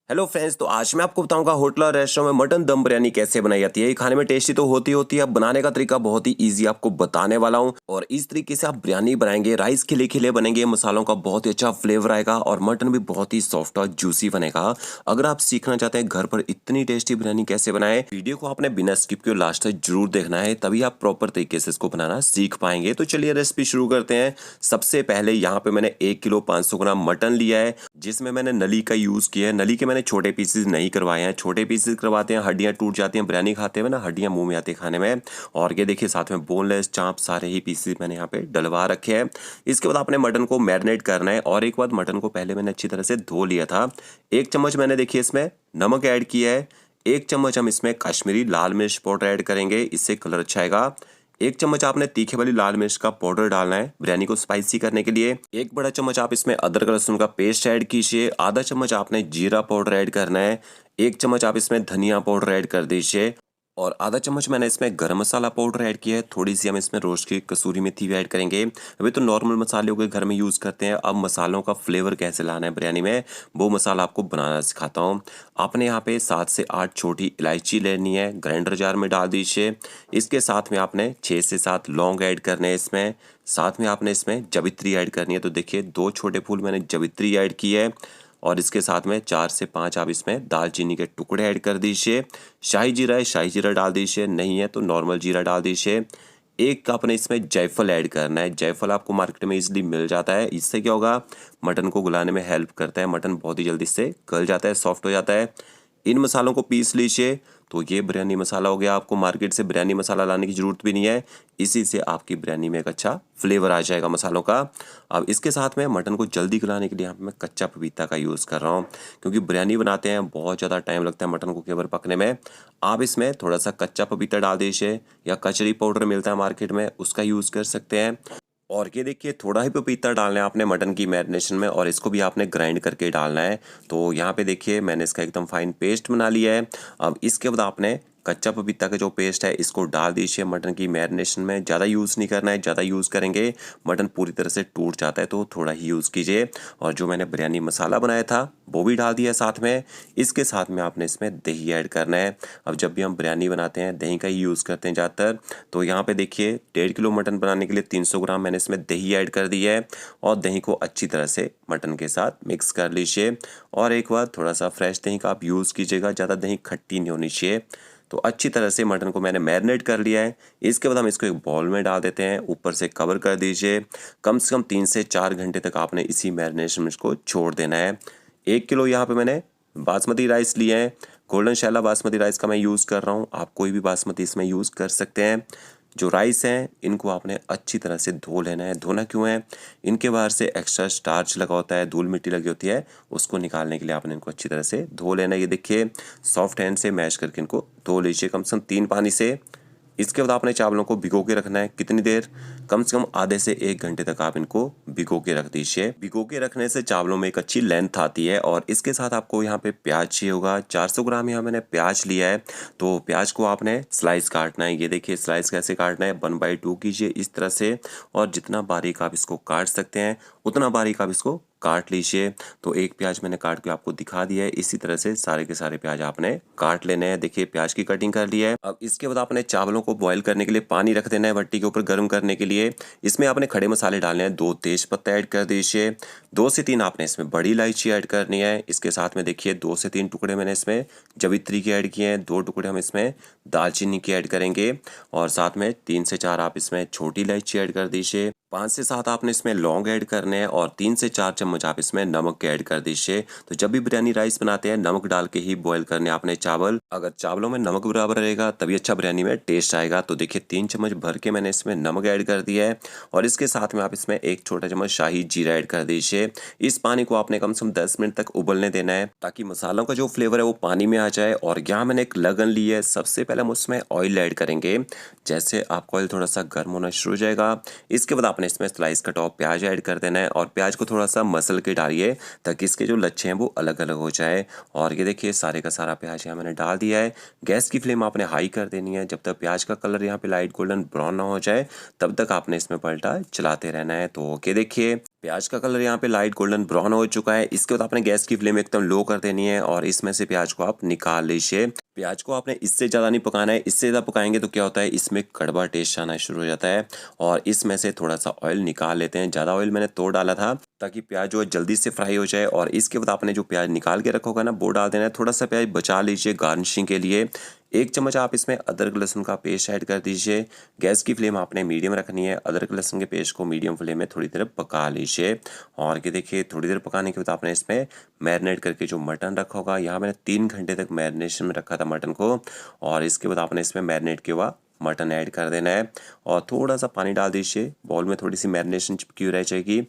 Hello friends, तो आज मैं आपको बताऊंगा होटल और रेस्टोरेंट में मटन दम बिरयानी कैसे बनाई जाती है। ये खाने में टेस्टी तो होती है। अब बनाने का तरीका बहुत ही इजी आपको बताने वाला हूं और इस तरीके से आप बिरयानी बनाएंगे, राइस खिले खिले बनेंगे, मसालों का बहुत ही अच्छा फ्लेवर आएगा और मटन भी बहुत ही सॉफ्ट और जूसी बनेगा। अगर आप सीखना चाहते हैं घर पर इतनी टेस्टी बिरयानी कैसे बनाए, वीडियो को आपने बिना स्किप किए लास्ट तक जरूर देखना है, तभी आप प्रॉपर तरीके से इसको बनाना सीख पाएंगे। तो चलिए रेसिपी शुरू करते हैं। सबसे पहले यहाँ पे मैंने 1 किलो 500 ग्राम मटन लिया है, जिसमें मैंने नली का यूज किया है। नली के मैंने छोटे पीसेस नहीं करवाए हैं, छोटे पीसेस करवाते हैं हड्डियां टूट जाती हैं, बिरयानी खाते हुए ना हड्डियां मुंह में आती है खाने में। और ये देखिए साथ में बोनलेस चांप सारे ही पीसेस मैंने यहाँ पे डलवा रखे हैं। इसके बाद आपने मटन को मैरिनेट करना है और एक बार मटन को पहले मैंने अच्छी तरह से धो लिया था। 1 चम्मच मैंने देखिए इसमें नमक ऐड किया है। 1 चम्मच हम इसमें कश्मीरी लाल मिर्च पाउडर ऐड करेंगे, इससे कलर अच्छा आएगा। 1 चम्मच आपने तीखे वाली लाल मिर्च का पाउडर डालना है बिरयानी को स्पाइसी करने के लिए। 1 बड़ा चम्मच आप इसमें अदरक लहसुन का पेस्ट ऐड कीजिए। आधा चम्मच आपने जीरा पाउडर ऐड करना है। 1 चम्मच आप इसमें धनिया पाउडर ऐड कर दीजिए और आधा चम्मच मैंने इसमें गरम मसाला पाउडर ऐड किया है। थोड़ी सी हम इसमें रोस्ट की कसूरी मेथी भी ऐड करेंगे। अभी तो नॉर्मल मसाले हो गए, घर में यूज़ करते हैं। अब मसालों का फ्लेवर कैसे लाना है बिरयानी में, वो मसाला आपको बनाना सिखाता हूँ। आपने यहाँ पे 7 से 8 छोटी इलायची लेनी है, ग्राइंडर जार में डाल दीजिए। इसके साथ में आपने 6 से 7 लौंग ऐड करने हैं इसमें। साथ में आपने इसमें जवित्री ऐड करनी है, तो देखिए 2 छोटे फूल मैंने जवित्री ऐड की है। और इसके साथ में 4 से 5 आप इसमें दालचीनी के टुकड़े ऐड कर दीजिए। शाही जीरा है, शाही जीरा डाल दीजिए, नहीं है तो नॉर्मल जीरा डाल दीजिए। एक आपने इसमें जायफल ऐड करना है। जायफल आपको मार्केट में इजीली मिल जाता है। इससे क्या होगा, मटन को गलाने में हेल्प करता है, मटन बहुत ही जल्दी से गल जाता है, सॉफ्ट हो जाता है। इन मसालों को पीस लीजिए। तो ये बिरयानी मसाला हो गया। आपको मार्केट से बिरयानी मसाला लाने की ज़रूरत भी नहीं है, इसी से आपकी बिरयानी में एक अच्छा फ्लेवर आ जाएगा मसालों का। अब इसके साथ में मटन को जल्दी गलाने के लिए यहाँ पे मैं कच्चा पपीता का यूज़ कर रहा हूँ, क्योंकि बिरयानी बनाते हैं बहुत ज़्यादा टाइम लगता है मटन को केवल पकने में। आप इसमें थोड़ा सा कच्चा पपीता डाल दीजिए या कचरी पाउडर मिलता है मार्केट में, उसका यूज़ कर सकते हैं। और ये देखिए थोड़ा ही पपीता डालना है आपने मटन की मैरिनेशन में और इसको भी आपने ग्राइंड करके डालना है। तो यहाँ पे देखिए मैंने इसका एकदम फाइन पेस्ट बना लिया है। अब इसके बाद आपने कच्चा पपीता का जो पेस्ट है इसको डाल दीजिए मटन की मैरिनेशन में। ज़्यादा यूज़ नहीं करना है, ज़्यादा यूज़ करेंगे मटन पूरी तरह से टूट जाता है, तो थोड़ा ही यूज़ कीजिए। और जो मैंने बिरयानी मसाला बनाया था वो भी डाल दिया साथ में। इसके साथ में आपने इसमें दही ऐड करना है। अब जब भी हम बिरयानी बनाते हैं दही का ही यूज़ करते हैं ज़्यादातर। तो यहाँ पे देखिए 1.5 किलो मटन बनाने के लिए 300 ग्राम मैंने इसमें दही ऐड कर दी है और दही को अच्छी तरह से मटन के साथ मिक्स कर लीजिए। और एक बार थोड़ा सा फ्रेश दही का आप यूज़ कीजिएगा, ज़्यादा दही खट्टी नहीं होनी चाहिए। तो अच्छी तरह से मटन को मैंने मैरिनेट कर लिया है। इसके बाद हम इसको एक बाउल में डाल देते हैं, ऊपर से कवर कर दीजिए। कम से कम 3 से 4 घंटे तक आपने इसी मैरिनेशन में इसको छोड़ देना है। 1 किलो यहाँ पे मैंने बासमती राइस लिए हैं। गोल्डन शैला बासमती राइस का मैं यूज़ कर रहा हूँ, आप कोई भी बासमती इसमें यूज़ कर सकते हैं। जो राइस हैं इनको आपने अच्छी तरह से धो लेना है। धोना क्यों है, इनके बाहर से एक्स्ट्रा स्टार्च लगा होता है, धूल मिट्टी लगी होती है, उसको निकालने के लिए आपने इनको अच्छी तरह से धो लेना है। ये देखिए सॉफ्ट हैंड से मैश करके इनको धो लीजिए कम से कम 3 पानी से। इसके बाद आपने चावलों को भिगो के रखना है। कितनी देर, कम से कम आधे से 1 घंटे तक आप इनको भिगो के रख दीजिए। भिगो के रखने से चावलों में एक अच्छी लेंथ आती है। और इसके साथ आपको यहाँ पे प्याज चाहिए होगा। 400 ग्राम यहाँ मैंने प्याज लिया है। तो प्याज को आपने स्लाइस काटना है। ये देखिए स्लाइस कैसे काटना है, 1/2 कीजिए इस तरह से। और जितना बारीक आप इसको काट सकते हैं उतना बारीक आप इसको काट लीजिए। तो एक प्याज मैंने काट के आपको दिखा दिया है, इसी तरह से सारे के सारे प्याज आपने काट लेने हैं। देखिए प्याज की कटिंग कर ली है। अब इसके बाद आपने चावलों को बॉईल करने के लिए पानी रख देना है भट्टी के ऊपर गर्म करने के लिए। इसमें आपने खड़े मसाले डालने हैं, 2 तेज पत्ता ऐड कर दीजिए। 2 से 3 आपने इसमें बड़ी इलायची ऐड करनी है। इसके साथ में देखिए 2 से 3 टुकड़े मैंने इसमें जवित्री के ऐड किए हैं, 2 टुकड़े हम इसमें दालचीनी के ऐड करेंगे। और साथ में 3 से 4 आप इसमें छोटी इलायची ऐड कर दीजिए। 5 से 7 आपने इसमें लौंग ऐड करने हैं और 3 से 4 चम्मच आप इसमें नमक के ऐड कर दीजिए। तो जब भी बिरयानी राइस बनाते हैं नमक डाल के ही बॉईल करने आपने चावल। अगर चावलों में नमक बराबर रहेगा तभी अच्छा बिरयानी में टेस्ट आएगा। तो देखिए 3 चम्मच भर के मैंने इसमें नमक ऐड कर दिया है। और इसके साथ में आप इसमें 1 छोटा चम्मच शाही जीरा ऐड कर दीजिए। इस पानी को आपने कम से कम 10 मिनट तक उबलने देना है, ताकि मसालों का जो फ्लेवर है वो पानी में आ जाए। और यहाँ मैंने एक लगन ली है, सबसे पहले हम उसमें ऑयल ऐड करेंगे। जैसे आपका ऑयल थोड़ा सा गर्म होना शुरू हो जाएगा, इसके बाद आपने इसमें स्लाइस कटा हुआ प्याज ऐड कर देना है। और प्याज को थोड़ा सा मसल के डालिए ताकि इसके जो लच्छे हैं वो अलग अलग हो जाए। और ये देखिए सारे का सारा प्याज यहाँ मैंने डाल दिया है। गैस की फ्लेम आपने हाई कर देनी है। जब तक प्याज का कलर यहाँ पे लाइट गोल्डन ब्राउन ना हो जाए तब तक आपने इसमें पलटा चलाते रहना है। तो ओके देखिए प्याज का कलर यहाँ पे लाइट गोल्डन ब्राउन हो चुका है। इसके बाद आपने गैस की फ्लेम एकदम लो कर देनी है और इसमें से प्याज को आप निकाल लीजिए। प्याज को आपने इससे ज़्यादा नहीं पकाना है, इससे ज़्यादा पकाएंगे तो क्या होता है इसमें कड़वा टेस्ट आना शुरू हो जाता है। और इसमें से थोड़ा सा ऑयल निकाल लेते हैं। ज़्यादा ऑयल मैंने तो डाला था ताकि प्याज जो है जल्दी से फ्राई हो जाए। और इसके बाद आपने जो प्याज निकाल के रखा होगा ना वो डाल देना है। थोड़ा सा प्याज बचा लीजिए गार्निशिंग के लिए। 1 चम्मच आप इसमें अदरक लहसुन का पेस्ट ऐड कर दीजिए। गैस की फ्लेम आपने मीडियम रखनी है। अदरक लहसुन के पेस्ट को मीडियम फ्लेम में थोड़ी देर पका लीजिए। और ये देखिए थोड़ी देर पकाने के बाद आपने इसमें मैरिनेट करके जो मटन रखा होगा, यहाँ मैंने 3 घंटे तक मैरिनेशन में रखा था मटन को। और इसके बाद आपने इसमें मैरिनेट किया हुआ मटन ऐड कर देना है और थोड़ा सा पानी डाल दीजिए। बॉल में थोड़ी सी मैरिनेशन चिपकी हुई रह जाएगी।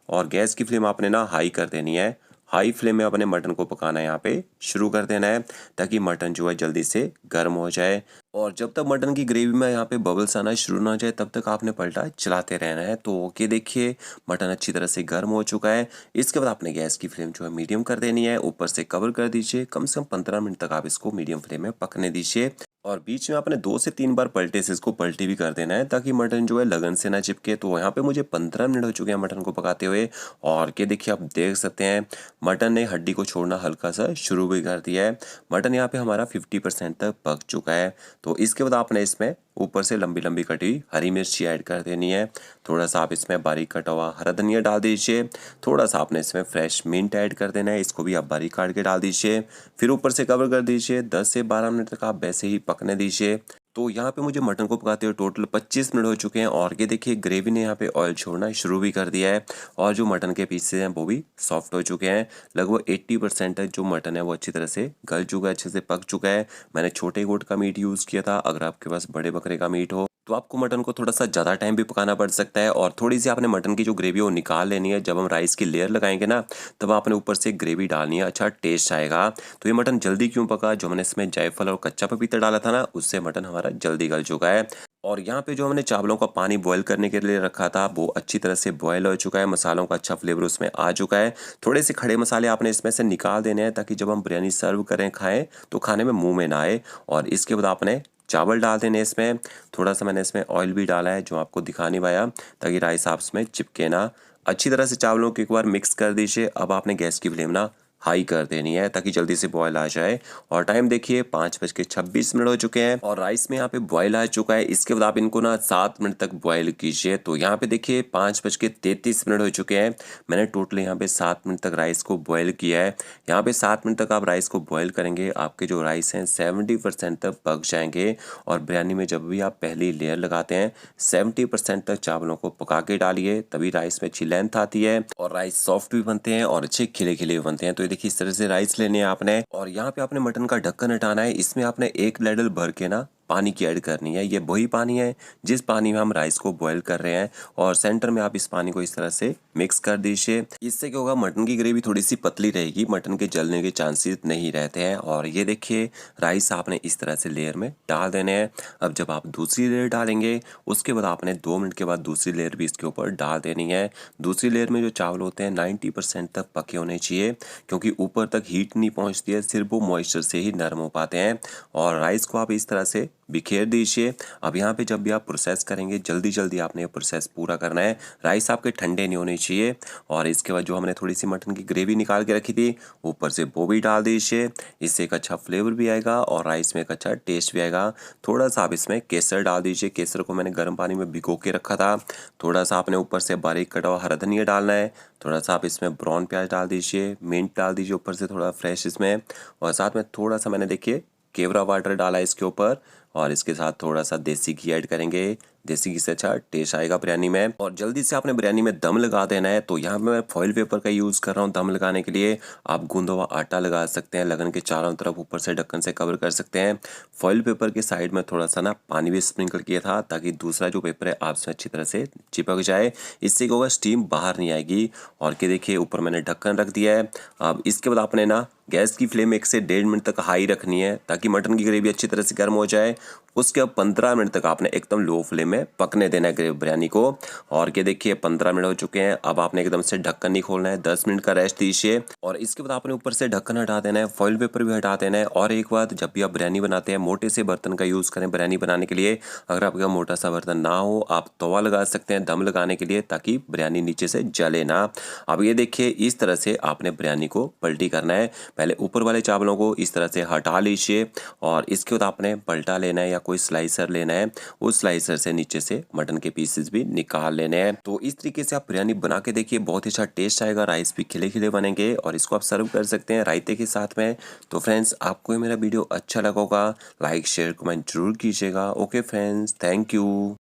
और गैस की फ्लेम आपने ना हाई कर देनी है। हाई फ्लेम में अपने मटन को पकाना यहाँ पे शुरू कर देना है ताकि मटन जो है जल्दी से गर्म हो जाए। और जब तक मटन की ग्रेवी में यहाँ पे बबल्स आना शुरू ना हो जाए तब तक आपने पलटा चलाते रहना है। तो ओके देखिए मटन अच्छी तरह से गर्म हो चुका है। इसके बाद आपने गैस की फ्लेम जो है मीडियम कर देनी है। ऊपर से कवर कर दीजिए। कम से कम 15 मिनट तक आप इसको मीडियम फ्लेम में पकने दीजिए। और बीच में आपने 2 से 3 बार पलटे से इसको पलटी भी कर देना है ताकि मटन जो है लगन से ना चिपके। तो यहाँ पे मुझे 15 मिनट हो चुके हैं मटन को पकाते हुए। और ये देखिए आप देख सकते हैं मटन ने हड्डी को छोड़ना हल्का सा शुरू भी कर दिया है। मटन यहाँ पे हमारा 50% तक पक चुका है। तो इसके बाद आपने इसमें ऊपर से लंबी लंबी कटी हुई हरी मिर्ची ऐड कर देनी है। थोड़ा सा आप इसमें बारीक कटा हुआ हरा धनिया डाल दीजिए। थोड़ा सा आपने इसमें फ्रेश मिंट ऐड कर देना है, इसको भी आप बारीक काट के डाल दीजिए। फिर ऊपर से कवर कर दीजिए। 10 से 12 मिनट तक आप वैसे ही पकने दीजिए। तो यहाँ पे मुझे मटन को पकाते हुए टोटल 25 मिनट हो चुके हैं। और ये देखिए ग्रेवी ने यहाँ पे ऑयल छोड़ना शुरू भी कर दिया है और जो मटन के पीसेस हैं वो भी सॉफ्ट हो चुके हैं। लगभग 80% तक जो मटन है वो अच्छी तरह से गल चुका है, अच्छे से पक चुका है। मैंने छोटे गोट का मीट यूज़ किया था। अगर आपके पास बड़े बकरे का मीट हो तो आपको मटन को थोड़ा सा ज़्यादा टाइम भी पकाना पड़ सकता है। और थोड़ी सी आपने मटन की जो ग्रेवी है वो निकाल लेनी है। जब हम राइस की लेयर लगाएंगे ना तब आपने ऊपर से ग्रेवी डालनी है, अच्छा टेस्ट आएगा। तो ये मटन जल्दी क्यों पका, जो हमने इसमें जायफल और कच्चा पपीता डाला था ना उससे मटन हमारा जल्दी गल चुका है। और यहाँ पे जो हमने चावलों का पानी बॉईल करने के लिए रखा था वो अच्छी तरह से बॉयल हो चुका है। मसालों का अच्छा फ्लेवर उसमें आ चुका है। थोड़े से खड़े मसाले आपने इसमें से निकाल देने हैं ताकि जब हम बिरयानी सर्व करें खाएं तो खाने में मुंह में ना आए। और इसके बाद आपने चावल डाल देने इसमें। थोड़ा सा मैंने इसमें ऑयल भी डाला है जो आपको दिखा नहीं पाया ताकि राइस आपस में चिपके ना। अच्छी तरह से चावलों को एक बार मिक्स कर दीजिए। अब आपने गैस की फ्लेम ना हाई कर देनी है ताकि जल्दी से बॉयल आ जाए। और टाइम देखिए 5:26 हो चुके हैं और राइस में यहाँ पे बॉयल आ चुका है। इसके बाद आप इनको ना 7 मिनट तक बॉयल कीजिए। तो यहाँ पे देखिए 5:33 हो चुके हैं। मैंने टोटल यहाँ पे 7 मिनट तक राइस को बॉयल किया है। यहाँ पे 7 मिनट तक आप राइस को बॉयल करेंगे आपके जो राइस हैं 70% तक पक जाएंगे। और बिरयानी में जब भी आप पहली लेयर लगाते हैं 70% तक चावलों को पका के डालिए, तभी राइस में अच्छी लेंथ आती है और राइस सॉफ्ट भी बनते हैं और अच्छे खिले खिले भी बनते हैं। तो देखिए इस तरह से राइस लेने हैं आपने। और यहाँ पे आपने मटन का ढक्कन हटाना है। इसमें आपने 1 ladle भर के ना पानी की ऐड करनी है। ये वही पानी है जिस पानी में हम राइस को बॉईल कर रहे हैं। और सेंटर में आप इस पानी को इस तरह से मिक्स कर दीजिए। इससे क्या होगा मटन की ग्रेवी थोड़ी सी पतली रहेगी, मटन के जलने के चांसेस नहीं रहते हैं। और ये देखिए राइस आपने इस तरह से लेयर में डाल देने हैं। अब जब आप दूसरी लेयर डालेंगे उसके बाद आपने 2 मिनट के बाद दूसरी लेयर भी इसके ऊपर डाल देनी है। दूसरी लेयर में जो चावल होते हैं 90% तक पके होने चाहिए क्योंकि ऊपर तक हीट नहीं पहुंचती है, सिर्फ वो मॉइस्चर से ही नरम हो पाते हैं। और राइस को आप इस तरह से बिखेर दीजिए। अब यहाँ पे जब भी आप प्रोसेस करेंगे जल्दी जल्दी आपने ये प्रोसेस पूरा करना है। राइस आपके ठंडे नहीं होने चाहिए। और इसके बाद जो हमने थोड़ी सी मटन की ग्रेवी निकाल के रखी थी ऊपर से वो भी डाल दीजिए। इससे एक अच्छा फ्लेवर भी आएगा और राइस में एक अच्छा टेस्ट भी आएगा। थोड़ा सा आप इसमें केसर डाल दीजिए। केसर को मैंने गर्म पानी में भिगो के रखा था। थोड़ा सा आपने ऊपर से बारीक कटा हुआ हरा धनिया डालना है। थोड़ा सा आप इसमें ब्राउन प्याज डाल दीजिए, मिंट डाल दीजिए ऊपर से थोड़ा फ्रेश इसमें। और साथ में थोड़ा सा मैंने देखिए केवड़ा वाटर डाला इसके ऊपर। और इसके साथ थोड़ा सा देसी घी ऐड करेंगे। देसी घी से अच्छा टेस्ट आएगा बिरयानी में। और जल्दी से आपने बिरयानी में दम लगा देना है। तो यहाँ पे मैं फॉइल पेपर का यूज़ कर रहा हूँ दम लगाने के लिए। आप गूंदा हुआ आटा लगा सकते हैं, लगन के चारों तरफ ऊपर से ढक्कन से कवर कर सकते हैं। फॉइल पेपर के साइड में थोड़ा सा ना पानी भी स्प्रिंकल किया था ताकि दूसरा जो पेपर है आपस में अच्छी तरह से चिपक जाए। इससे क्या होगा स्टीम बाहर नहीं आएगी। और के देखिए ऊपर मैंने ढक्कन रख दिया है। अब इसके बाद आपने ना गैस की फ्लेम 1 से 1.5 मिनट तक हाई रखनी है ताकि मटन की ग्रेवी अच्छी तरह से गर्म हो जाए उसके बाद 15 मिनट तक आपने एकदम लो फ्लेम में पकने देना है बिरयानी को। और ये देखिए 15 मिनट हो चुके हैं। अब आपने एकदम से ढक्कन नहीं खोलना है, 10 मिनट का रेस्ट दीजिए और इसके बाद आपने ऊपर से ढक्कन हटा देना है, फॉइल पेपर भी हटा देना है। और एक बात, जब भी आप बिरयानी बनाते हैं मोटे से बर्तन का यूज़ करें बिरयानी बनाने के लिए। अगर आपका मोटा सा बर्तन ना हो, आप तवा लगा सकते हैं दम लगाने के लिए, ताकि बिरयानी नीचे से जले ना। अब ये देखिए इस तरह से आपने बिरयानी को पलटी करना है। पहले ऊपर वाले चावलों को इस तरह से हटा लीजिए और इसके बाद आपने पलटा लेना है या कोई स्लाइसर लेना है, उस स्लाइसर से नीचे से मटन के पीसेस भी निकाल लेने हैं। तो इस तरीके से आप बिरयानी बना के देखिए, बहुत ही अच्छा टेस्ट आएगा, राइस भी खिले खिले बनेंगे और इसको आप सर्व कर सकते हैं रायते के साथ में। तो फ्रेंड्स, आपको ये मेरा वीडियो अच्छा लगा होगा, लाइक शेयर कमेंट जरूर कीजिएगा। Okay friends, thank you.